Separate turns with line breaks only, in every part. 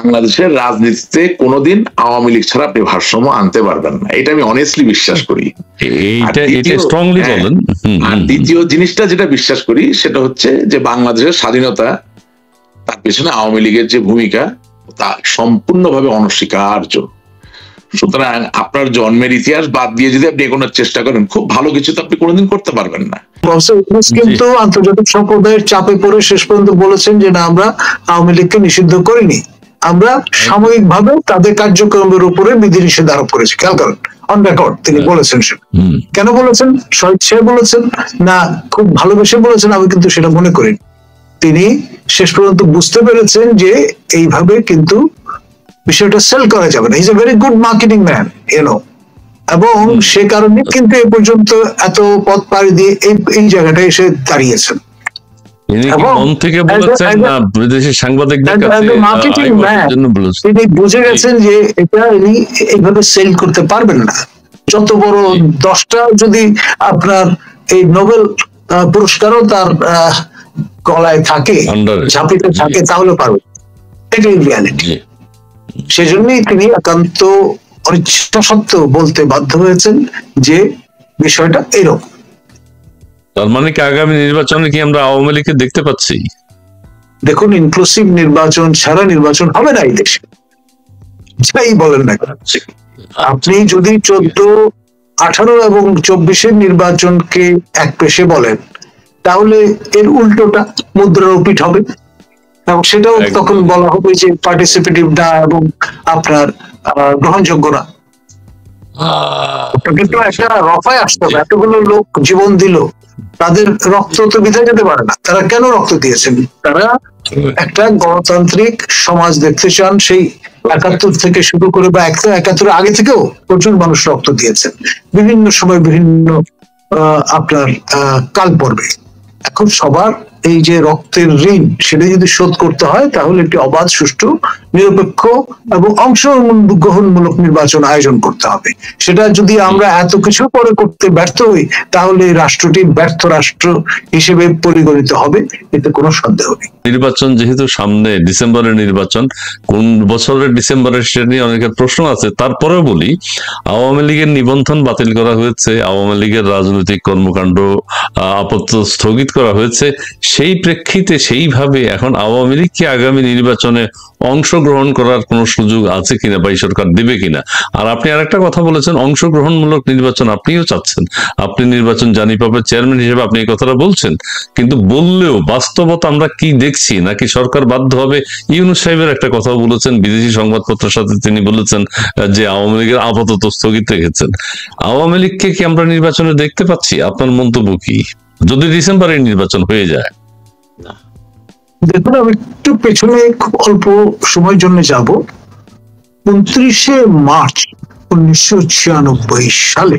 বাংলাদেশের রাজনীতিতে কোনোদিন আওয়ামী লীগ ছাড়া আপনি ভারসাম্য আনতে পারবেন না, এটা আমি অনেস্টলি বিশ্বাস করি। আর দ্বিতীয় জিনিসটা যেটা বিশ্বাস করি সেটা হচ্ছে যে বাংলাদেশের স্বাধীনতা, তার পেছনে আওয়ামী লীগের যে ভূমিকা তা সম্পূর্ণভাবে অনস্বীকার্য। সুতরাং আপনার জন্মের ইতিহাস বাদ দিয়ে যদি আপনি এগোনোর চেষ্টা করেন, খুব ভালো কিছু তো আপনি কোনোদিন করতে পারবেন না।
কিন্তু আন্তর্জাতিক সম্প্রদায়ের চাপে পড়ে শেষ পর্যন্ত বলেছেন যে না, আমরা আওয়ামী লীগকে নিষিদ্ধ করিনি, আমরা সাময়িকভাবে তাদের কার্যক্রমের উপরে বিধিনিষেধ আরোপ করেছি। খেয়াল করেন, অন রেকর্ড তিনি বলেছেন। কেন বলেছেন? স্বেচ্ছায় বলেছেন না খুব ভালোবেসে বলেছেন? আমি কিন্তু সেটা মনে করি। তিনি শেষ পর্যন্ত বুঝতে পেরেছেন যে এইভাবে কিন্তু বিষয়টা সেল করা যাবে না। Is a very good marketing man, you know, এবং সে কারণে কিন্তু এ পর্যন্ত এত পথ পাড়ি দিয়ে এই জায়গাটায় এসে দাঁড়িয়েছেন। তিনি বুঝে গেছেন যে এটা ইনি এইভাবে সেল করতে পারবেন না। যত বড় 10টা যদি আপনার এই নোবেল পুরস্কারও তার গলায় থাকে, ঝাঁপিতে থাকে, তাহলে পারবে। এটাই রিয়ালিটি। সেজন্যই তিনি একান্ত অনিচ্ছা সত্ত্বেও বলতে বাধ্য হয়েছেন যে বিষয়টা এরকম।
তার মানে কি আগামী নির্বাচনে কি আমরা আওয়ামী লীগকে দেখতে পাচ্ছি?
দেখুন, ইনক্লুসিভ নির্বাচন ছাড়া নির্বাচন হবে না এই দেশে, যাই বলেন না। আপনি যদি 14, 18 এবং 24-এর নির্বাচনকে এক পেশে বলেন, তাহলে এর উল্টোটা মুদ্রার পিঠ হবে, এবং সেটাও তখন বলা হবে যে পার্টিসিপেটিভ না এবং আপনার গ্রহণযোগ্য না। কিন্তু একটা রফায় আসতে হবে। এতগুলো লোক জীবন দিল, তাদের রক্ত তো বিধা যেতে পারে না। তারা কেন রক্ত দিয়েছেন? তারা একটা গণতান্ত্রিক সমাজ দেখতে চান। সেই 71 থেকে শুরু করে বা 71 আগে থেকেও প্রচুর মানুষ রক্ত দিয়েছেন বিভিন্ন সময়, বিভিন্ন আপনার কাল পর্বে। এখন সবার এই যে রক্তের ঋণ, সেটা যদি শোধ করতে হয়, তাহলে একটি অবাধ, সুষ্ঠু, নিরপেক্ষ এবং অংশগ্রহণমূলক নির্বাচন আয়োজন করতে হবে। সেটা যদি আমরা এত কিছু পরে করতে ব্যর্থ হই, তাহলে রাষ্ট্রটি ব্যর্থ রাষ্ট্র হিসেবে পরিগণিত হবে, এতে কোনো সন্দেহ নেই।
নির্বাচন যেহেতু সামনে, ডিসেম্বরের নির্বাচন, কোন বছরের ডিসেম্বরের সেটা নিয়ে অনেকের প্রশ্ন আছে। তারপরেও বলি, আওয়ামী লীগের নিবন্ধন বাতিল করা হয়েছে, আওয়ামী লীগের রাজনৈতিক কর্মকাণ্ড আপাতত স্থগিত করা হয়েছে। সেই প্রেক্ষিতে সেইভাবে এখন আওয়ামী লীগ কি আগামী নির্বাচনে অংশগ্রহণ করার কোনো সুযোগ আছে কিনা, বা এই সরকার দেবে কিনা? আর আপনি আরেকটা কথা বলেছেন, অংশগ্রহণমূলক নির্বাচন আপনিও চাচ্ছেন, আপনি নির্বাচন জানি পাবেন চেয়ারম্যান হিসেবে আপনি এই কথাটা বলছেন, কিন্তু বললেও বাস্তবতা আমরা কি দেখছি? নাকি সরকার বাধ্য হবে? ইউনূস সাহেবের একটা কথা বলেছেন বিদেশি সংবাদপত্রের সাথে, তিনি বলেছেন যে আওয়ামী লীগের আপাতত স্থগিত রেখেছেন। আওয়ামী লীগকে কি আমরা নির্বাচনে দেখতে পাচ্ছি? আপনার মন্তব্য কি যদি ডিসেম্বরের নির্বাচন হয়ে যায়?
দেখুন, আমি একটু পেছনে খুব অল্প সময়ের জন্য যাব। 29শে মার্চ 1996 সালে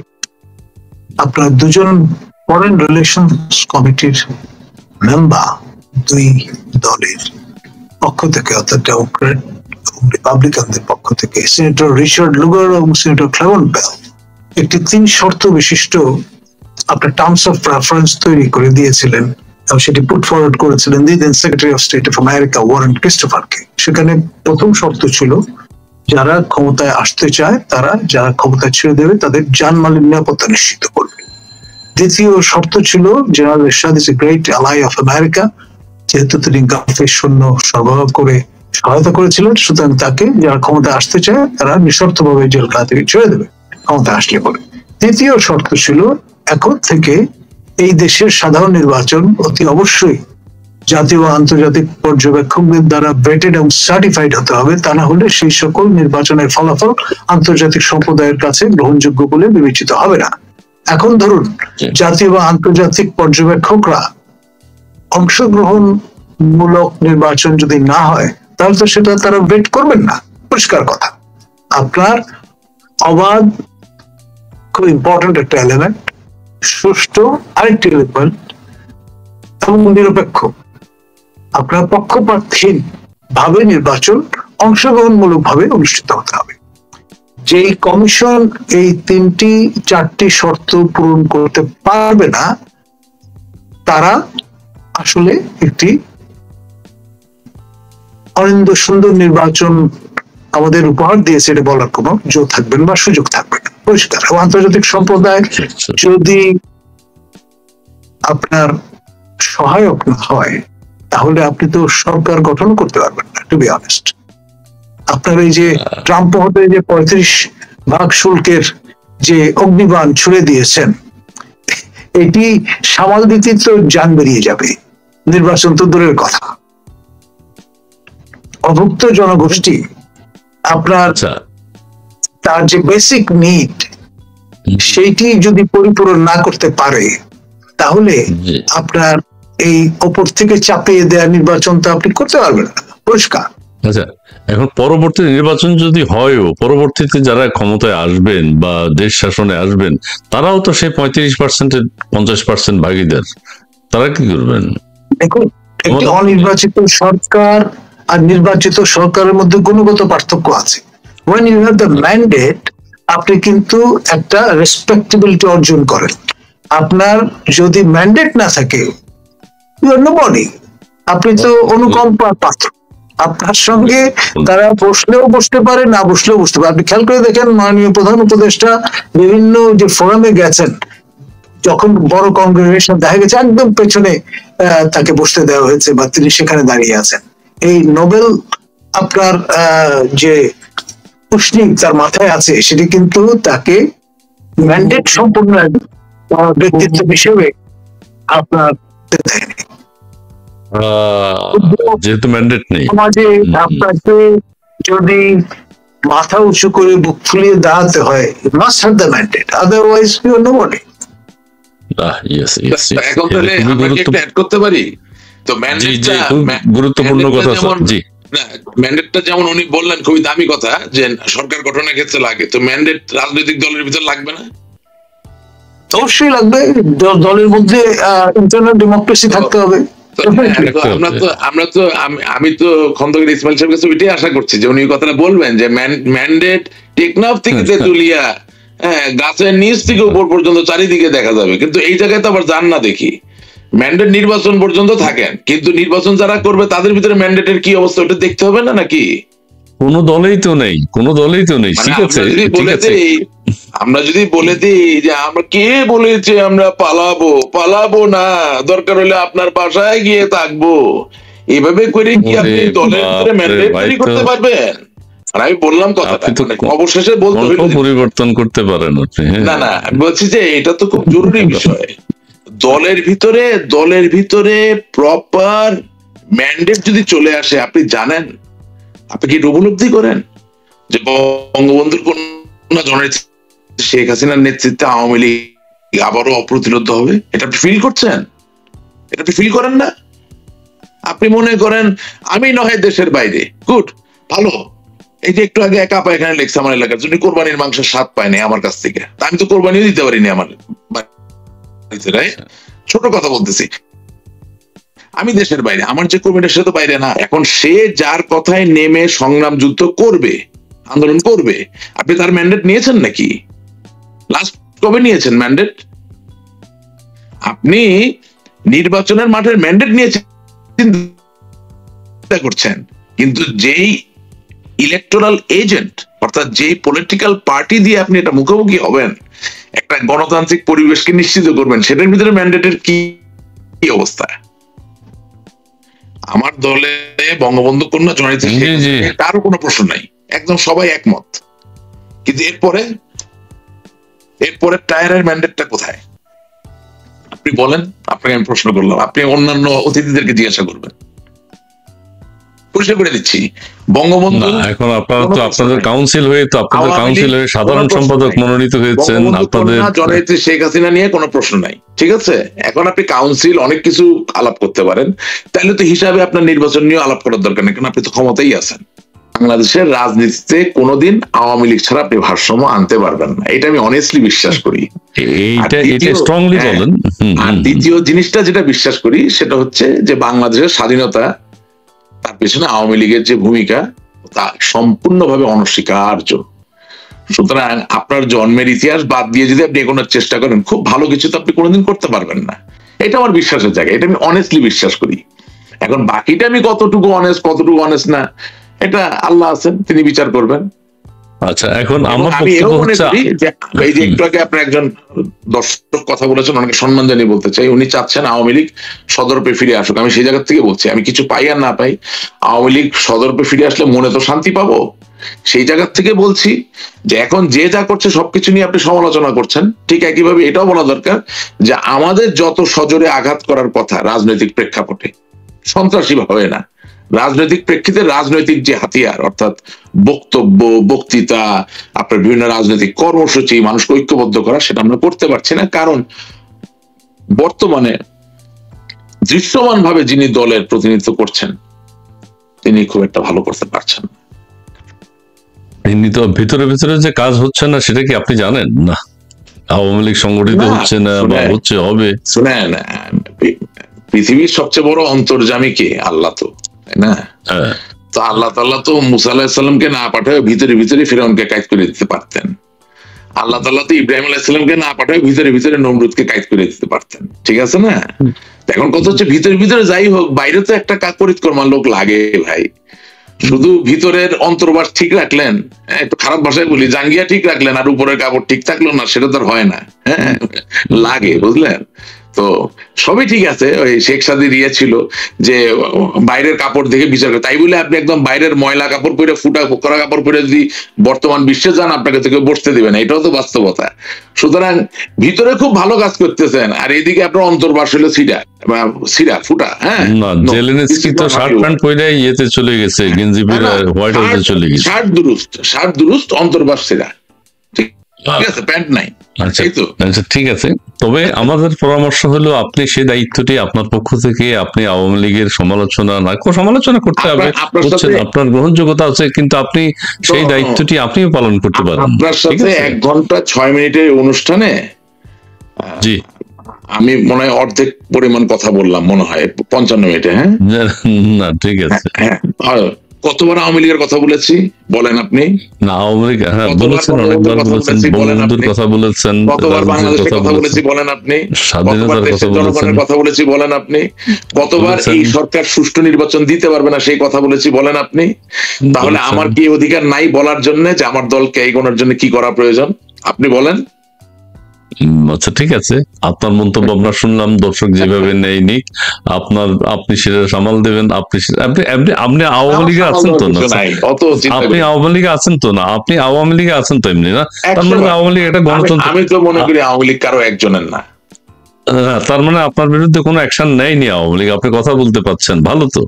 আপনার দুজন ফরেন রিলেশনস কমিটির মেম্বার, দুই দলের পক্ষ থেকে, অর্থাৎ ডেমোক্রেট এবং রিপাবলিকানদের পক্ষ থেকে, সিনেটর রিচার্ড লুগার এবং সিনেটর ক্লেমেন্ট বেল, একটি 3 শর্ত বিশিষ্ট আপনার টার্মস অফ প্রেফারেন্স তৈরি করে দিয়েছিলেন, এবং সেটি পুট ফরওয়ার্ড করেছিলেন the then secretary of state of America Warren ক্রিস্টোফারকে। সেখানে প্রথম শর্ত ছিল, যারা ক্ষমতায় আসতে চায় তারা, যারা ক্ষমতা ছেড়ে দেবে, তাদের জানমালের নিরাপত্তা নিশ্চিত করবে। দ্বিতীয় শর্ত ছিল, general Ershad is a great ally of America, যেহেতু তিনি গালফের সৈন্য সরবরাহ করে সহায়তা করেছিলেন, সুতরাং তাকে, যারা ক্ষমতায় আসতে চায় তারা নিঃশর্তভাবে জেলখানা থেকে ছেড়ে দেবে ক্ষমতা আসলে পরে। তৃতীয় শর্ত ছিল, এখন থেকে এই দেশের সাধারণ নির্বাচন অতি অবশ্যই জাতীয় ও আন্তর্জাতিক পর্যবেক্ষকদের দ্বারা ভেটেড এবং সার্টিফাইড হতে হবে, তা না হলে সেই সকল নির্বাচনের ফলাফল আন্তর্জাতিক সম্প্রদায়ের কাছে গ্রহণযোগ্য বলে বিবেচিত হবে না। এখন ধরুন, জাতীয় বা আন্তর্জাতিক পর্যবেক্ষকরা অংশগ্রহণমূলক নির্বাচন যদি না হয়, তাহলে তো সেটা তারা ভেট করবেন না, পরিষ্কার কথা। আপনার অবাধ, খুব ইম্পর্টেন্ট একটা এলিমেন্ট, সুষ্ঠু আরেকটি এলিমেন্ট, এবং নিরপেক্ষ, আপনার পক্ষপাতহীন ভাবে নির্বাচন অংশগ্রহণমূলক ভাবে অনুষ্ঠিত হতে হবে। যেই কমিশন এই 3-4টি শর্ত পূরণ করতে পারবে না, তারা আসলে একটি অনিন্দ সুন্দর নির্বাচন আমাদের উপহার দিয়েছে, এটা বলার কোনো জোর থাকবে না বা সুযোগ থাকবে না, পরিষ্কার। আন্তর্জাতিক সম্প্রদায় যদি আপনার সহায়ক না হয় তাহলে আপনি তো সরকার গঠন করতে পারবেন না, টু বি অনেস্ট। আপনার এই যে ট্রাম্প হতে যে 35% শুল্কের যে অগ্নিবাণ ছুড়ে দিয়েছেন, এটি সামাল দিতে তো যান বেরিয়ে যাবে, নির্বাচন তো দূরের কথা। অভুক্ত জনগোষ্ঠী আপনার তার যে বেসিক নিড সেইটি যদি পরিপূরণ না করতে পারে তাহলে আপনার এই ওপর থেকে চাপিয়ে দেওয়া নির্বাচন তো আপনি করতে পারবেন না, পরিষ্কার।
আচ্ছা, এখন পরবর্তী নির্বাচন যদি হয়ও, পরবর্তীতে যারা ক্ষমতায় আসবেন বা দেশ শাসনে আসবেন তারাও তো সেই 35%-এর 50% ভাগীদার, তারা কি করবেন?
দেখুন, একটি অনির্বাচিত সরকার আর নির্বাচিত সরকারের মধ্যে গুণগত পার্থক্য আছে। when you have the mandate আপনি কিন্তু একটা রেসপেক্টেবিলিটি অর্জন করেন। আপনার যদি ম্যান্ডেট না থাকে you are nobody, আপনি তো অনুকম্পার পাত্র। আপনার সঙ্গে তারা বসলেও বসতে পারে, না বসলেও বসতে পারে। আপনি খেয়াল করে দেখেন, মাননীয় প্রধান উপদেষ্টা বিভিন্ন যে ফোরামে গেছেন, যখন বড় কংগ্রেগেশন দেখা গেছে একদম পেছনে তাকে বসতে দেওয়া হয়েছে বা তিনি সেখানে দাঁড়িয়ে আছেন। এই নোবেল আপনার যে উষ্ণিক তার মাথায় আছে, সেটি কিন্তু তাকে ম্যান্ডেট সম্পূর্ণ ব্যক্তিত্ব হিসেবে আপনার দেয়নি,
যেহেতু ম্যান্ডেট নেই।
সমাজে আপনাকে যদি মাথা উঁচু করে বুক ফুলিয়ে দাঁড়াতে হয়, must have the mandate, otherwise you are nobody.
এখন তাহলে আমরা কি একটা অ্যাড করতে পারি? তো ম্যান্ডেটটা
গুরুত্বপূর্ণ কথা স্যার। জি,
ম্যান্ডেটটা যেমন উনি বললেন খুবই দামি কথা যে সরকার গঠনের ক্ষেত্রে লাগে, তো ম্যান্ডেট রাজনৈতিক দলের ভিতর লাগবে না?
অবশ্যই লাগবে, দলের মধ্যে ইন্টারনাল ডেমোক্রেসি থাকতে হবে।
আমি তো খন্দকার ইসমাইল সাহেবের কাছে ওইটাই আশা করছি যে উনি কথাটা বলবেন যে ম্যান্ডেট টেকনাফ থেকে তেতুলিয়া গাছের নিচ থেকে উপর পর্যন্ত চারিদিকে দেখা যাবে, কিন্তু এই জায়গায় তো আবার যান না দেখি। ম্যান্ডেট নির্বাচন পর্যন্ত থাকেন, কিন্তু নির্বাচন যারা করবে তাদের ভিতরে ম্যান্ডেটের কি অবস্থা ওটা দেখতে হবে না নাকি?
কোনো দলেই তো নেই, কোনো দলেই তো নেই। ঠিক আছে,
আমরা যদি বলে দিই যে আমরা কে বলেছে আমরা পালাবো না, দরকার হলে আপনার বাসায় গিয়ে থাকবো, এভাবে করে কি আপনি দলের ভিতরে ম্যান্ডেট তৈরি করতে পারবেন? আর আমি বললাম কথাটা অবশেষে বলতে হইল
পরিবর্তন করতে পারেন আপনি।
না না, বলছি যে এটা তো খুব জরুরি বিষয়। দলের ভিতরে প্রপার ম্যান্ডেট যদি চলে আসে, আপনি জানেন, আপনি কি উপলব্ধি করেন যে বঙ্গবন্ধুর কন্যা জননেত্রী শেখ হাসিনার নেতৃত্বে আওয়ামী লীগ আবারও অপ্রতিরোধ হবে? এটা আপনি ফিল করছেন? এটা আপনি ফিল করেন না? আপনি মনে করেন আমি নয় দেশের বাইরে, গুড, ভালো। এই যে একটু আগে একা এখানে লেখছে আমার এলাকার জন্য কোরবানির মাংসের স্বাদ পায়নি আমার কাছ থেকে, আমি তো কোরবানিও দিতে পারিনি আমার বাড়িতে, ছোট কথা বলতেছি। আমি দেশের বাইরে, আমার যে কর্মীটা সে তো বাইরে না। এখন সে যার কথায় নেমে সংগ্রাম যুদ্ধ করবে, আন্দোলন করবে, আপনি তার ম্যান্ডেট নিয়েছেন নাকি? লাস্ট কবে নিয়েছেন ম্যান্ডেট? আপনি নির্বাচনের মাঠের ম্যান্ডেট নিয়েছেন চিন্তা করছেন, কিন্তু যেই ইলেকটোরাল এজেন্ট অর্থাৎ যেই পলিটিক্যাল পার্টি দিয়ে আপনি এটা মুখোমুখি হবেন, একটা গণতান্ত্রিক পরিবেশকে নিশ্চিত করবেন, সেটার ভিতরে ম্যান্ডেটের কি অবস্থা? আমার দলে বঙ্গবন্ধু কন্যা জননেত্রী তারও কোনো প্রশ্ন নাই, একদম সবাই একমত। কিন্তু এরপরে টায়ারের ম্যান্ডেটটা কোথায় আপনি বলেন? আপনাকে আমি প্রশ্ন করলাম, আপনি অন্যান্য অতিথিদেরকে জিজ্ঞাসা করবেন। পরিষ্কার করে দিচ্ছি, বঙ্গবন্ধু
এখন আপনাদের কাউন্সিল হয়ে সাধারণ সম্পাদক মনোনীত হয়েছেন, আপনাদের
জননেত্রী শেখ হাসিনা নিয়ে কোনো প্রশ্ন নাই, ঠিক আছে? এখন আপনি কাউন্সিল অনেক কিছু আলাপ করতে পারেন, তাহলে তো হিসাবে আপনার নির্বাচন নিয়ে আলাপ করার দরকার নেই, কারণ আপনি তো ক্ষমতাই আছেন। বাংলাদেশের রাজনীতিতে কোনোদিন আওয়ামী লীগ ছাড়া আপনি ভারসাম্য আনতে পারবেন না, এটা আমি অনেস্টলি বিশ্বাস করি। আর দ্বিতীয় জিনিসটা যেটা বিশ্বাস করি সেটা হচ্ছে যে বাংলাদেশের স্বাধীনতা, তার পেছনে আওয়ামী লীগের যে ভূমিকা, তা সম্পূর্ণভাবে অনস্বীকার্য। সুতরাং আপনার জন্মের ইতিহাস বাদ দিয়ে যদি আপনি এগোনোর চেষ্টা করেন, খুব ভালো কিছু তো আপনি কোনোদিন করতে পারবেন না, এটা আমার বিশ্বাসের জায়গা, এটা আমি অনেস্টলি বিশ্বাস করি। এখন বাকিটা আমি কতটুকু অনেস্ট না, এটা আল্লাহ আছেন, তিনি বিচার করবেন।
আচ্ছা, এখন আমার
আমি এও
বক্তব্য
মনে
হচ্ছে
করি যে এই যে একটু আগে আপনি একজন দর্শক কথা বলেছেন, অনেকে সম্মান জানিয়ে বলতে চাই, উনি চাচ্ছেন আওয়ামী লীগ সদর্পে ফিরে আসুক। আমি সেই জায়গা থেকে বলছি, আমি কিছু পাই আর না পাই, আওয়ামী লীগ সদর্পে ফিরে আসলে মনে তো শান্তি পাবো। সেই জায়গা থেকে বলছি যে এখন যে যা করছে সবকিছু নিয়ে আপনি সমালোচনা করছেন, ঠিক একইভাবে এটাও বলা দরকার যে আমাদের যত সজোরে আঘাত করার কথা রাজনৈতিক প্রেক্ষাপটে, সন্ত্রাসী ভাবে না, রাজনৈতিক প্রেক্ষিতে রাজনৈতিক যে হাতিয়ার, অর্থাৎ বক্তব্য, বক্তৃতা, আপনার বিভিন্ন রাজনৈতিক কর্মসূচি, মানুষকে ঐক্যবদ্ধ করা, সেটা আমরা করতে পারছি না। কারণ বর্তমানে দৃশ্যমান ভাবে যিনি দলের প্রতিনিধিত্ব করছেন তিনি খুব একটা ভালো করতে পারছেন না।
এমনি তো ভিতরে ভিতরে যে কাজ হচ্ছে না সেটা কি আপনি জানেন? না, আওয়ামী লীগ সংগঠিত হচ্ছে না বা হচ্ছে হবে।
শুনেন, পৃথিবীর সবচেয়ে বড় অন্তর্যামী কে? আল্লাহ, তো তাই না? তো আল্লাহ তাআলা তো মুসা আলাইহিস সালামকে না পাঠায় ভিতরে ভিতরে ফিরআউনকে কায়েদ করে দিতে পারতেন। আল্লাহ তাআলা তো ইব্রাহিম আলাইহিস সালামকে না পাঠায় ভিতরে ভিতরে নমরুদকে কায়েদ করে দিতে পারতেন। ঠিক আছে না? এখন কথা হচ্ছে ভিতরে ভিতরে যাই হোক, বাইরে তো একটা কাকরিত কর্মার লোক লাগে ভাই। শুধু ভিতরের অন্তর্বাস ঠিক রাখলেন, একটু খারাপ ভাষায় বলি, জাঙ্গিয়া ঠিক রাখলেন আর উপরের কাপড় ঠিক থাকলো না, সেটা তো আর হয় না। হ্যাঁ, লাগে, বুঝলেন? তো সবই ঠিক আছে। ওই শেখ সাদির ইয়ে ছিল যে বাইরের কাপড় দেখে বিচার করে, তাই বলে আপনি একদম বাইরের ময়লা কাপড় পরে, ফুটা করা কাপড় পরে যদি বর্তমান বিশ্বে যান, আপনাকে থেকে বসতে দিবে না, এটাও তো বাস্তবতা। সুতরাং ভিতরে খুব ভালো কাজ করতেছেন, আর এদিকে আপনার অন্তর্বাস হলো সিরা ফুটা। হ্যাঁ,
জেলেনস্কি তো শার্ট প্যান্ট পরে ইয়েতে চলে গেছে, গেঞ্জি পরে হোয়াইট হাউসে চলে গেছে।
শার্ট দুরুস্ত অন্তর্বাস সিরা, ঠিক আছে, প্যান্ট নাই।
আচ্ছা, ঠিক আছে। তবে আমাদের পরামর্শ হলো আপনি সেই দায়িত্বটি আপনার পক্ষ থেকে আপনি আওয়ামী লীগের সমালোচনা করতে হবে, আপনার গ্রহণযোগ্যতা আছে, কিন্তু আপনি সেই দায়িত্বটি আপনিও পালন করতে পারেন।
আপনার সাথে 1 ঘন্টা 6 মিনিটের অনুষ্ঠানে
জি
আমি মনে হয় অর্ধেক পরিমাণ কথা বললাম, মনে হয় 55 মিনিটে। হ্যাঁ,
না ঠিক আছে।
কতবার আওয়ামী লীগের কথা বলেছি বলেন আপনি?
না, আওয়ামী লীগ বলেছেন, অনেকবার বলেছেন, বঙ্গবন্ধুর কথা বলেছেন,
কতবার বাংলাদেশের কথা বলেছি বলেন আপনি?
স্বাধীনতার কথা বলেছেন,
কথা বলেছি বলেন আপনি? কতবার এই সরকার সুষ্ঠু নির্বাচন দিতে পারবে না সেই কথা বলেছি বলেন আপনি? তাহলে আমার কি অধিকার নাই বলার জন্য যে আমার দলকে এগোনোর জন্য কি করা প্রয়োজন? আপনি বলেন।
আচ্ছা, ঠিক আছে, আপনার মন্তব্য আমরা শুনলাম, দর্শক যেভাবে নেয়নি, আপনি সেটা সামাল দেবেন। আপনি আওয়ামী লীগে আছেন তো না? আপনি আওয়ামী লীগে আছেন তো না? আপনি আওয়ামী লীগে আছেন তো এমনি না? তার মানে আওয়ামী লীগ একটা গণতন্ত্র।
আমি তো মনে করি আওয়ামী লীগ কারো একজনের না।
তার মানে আপনার বিরুদ্ধে কোনো অ্যাকশন নেয়নি আওয়ামী লীগ, আপনি কথা বলতে পারছেন, ভালো তো।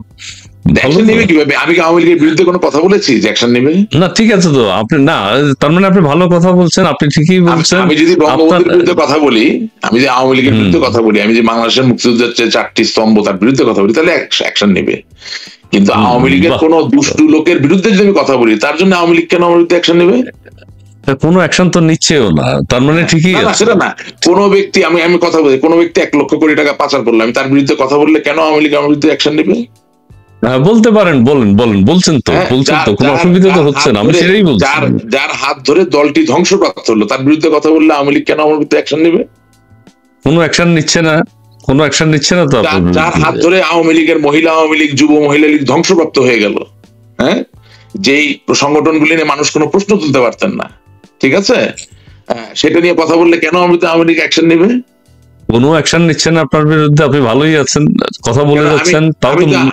আমি কি আওয়ামী লীগের বিরুদ্ধে কোনো কথা বলেছি যে অ্যাকশন নেবে?
না, ঠিক আছে তো, আপনি না, তার মানে আপনি ভালো কথা বলছেন, আপনি ঠিকই বলছেন।
আমি যদি বঙ্গবন্ধুর বিরুদ্ধে কথা বলি, আমি যে আওয়ামী লীগের বিরুদ্ধে কথা বলি, আমি যে বাংলাদেশের মুক্তিযুদ্ধের 4টি স্তম্ভ তার বিরুদ্ধে কথা বলি, তাহলে অ্যাকশন নেবে। কিন্তু আওয়ামী লীগের কোন দুষ্টু লোকের বিরুদ্ধে যদি আমি কথা বলি, তার জন্য আওয়ামী লীগ কেন আমার বিরুদ্ধে অ্যাকশন নেবে?
কোনো অ্যাকশন তো নিচ্ছেও না, তার মানে ঠিকই আছে।
সেটা না, কোন ব্যক্তি, আমি কথা বলি, কোন ব্যক্তি 1 লক্ষ কোটি টাকা পাচার করলো, আমি তার বিরুদ্ধে কথা বললে কেন আওয়ামী লীগ আমার বিরুদ্ধে অ্যাকশন নেবে?
বলতে পারেন, বলছেন তো কোনো অসুবিধা তো হচ্ছে না, আমি সেটাই বলছি।
যার হাত ধরে দলটি ধ্বংসপ্রাপ্ত হলো, তার বিরুদ্ধে কথা বললে আওয়ামী লীগ কেন আমার বিরুদ্ধে অ্যাকশন নেবে?
কোনো অ্যাকশন নিচ্ছে না তো।
যার হাত ধরে আওয়ামী লীগের মহিলা আওয়ামী লীগ, যুব মহিলা লীগ ধ্বংসপ্রাপ্ত হয়ে গেল, হ্যাঁ, যেই সংগঠনগুলি নিয়ে মানুষ কোনো প্রশ্ন তুলতে পারতেন না, ঠিক আছে, সেটা নিয়ে কথা বললে কেন আওয়ামী লীগ অ্যাকশন নেবে?
কোনো অ্যাকশন নিচ্ছেন না আপনার বিরুদ্ধে, আপনি ভালোই আছেন, কথা বলে যাচ্ছেন।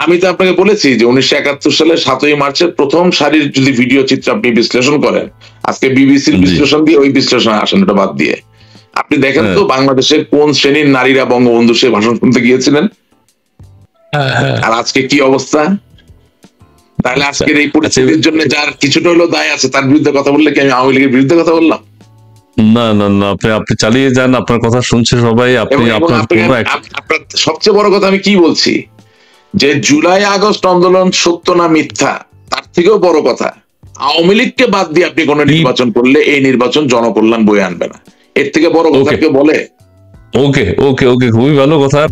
আমি তো আপনাকে বলেছি যে 1971 সালে 7ই মার্চের প্রথম সারির যদি ভিডিও চিত্র আপনি বিশ্লেষণ করেন, আজকে বিবিসির বিশ্লেষণ দিয়ে ওই বিশ্লেষণে আসেন, ওটা বাদ দিয়ে আপনি দেখেন তো বাংলাদেশের কোন শ্রেণীর নারীরা বঙ্গবন্ধু সে ভাষণ শুনতে গিয়েছিলেন, আর আজকে কি অবস্থা? তাহলে আজকের এই পরিস্থিতির জন্য যার কিছুটা হলো দায় আছে, তার বিরুদ্ধে কথা বললে কি আমি আওয়ামী লীগের বিরুদ্ধে কথা বললাম?
না, আপনি চালিয়ে যান, আপনার কথা শুনছে সবাই।
সবচেয়ে বড় কথা আমি কি বলছি, যে জুলাই আগস্ট আন্দোলন সত্য না মিথ্যা, তার থেকেও বড় কথা, আওয়ামী লীগকে বাদ দিয়ে আপনি কোন নির্বাচন করলে এই নির্বাচন জনকল্যাণ বয়ে আনবে না। এর থেকে বড় কথা কেউ বলে?
ওকে, খুবই ভালো কথা।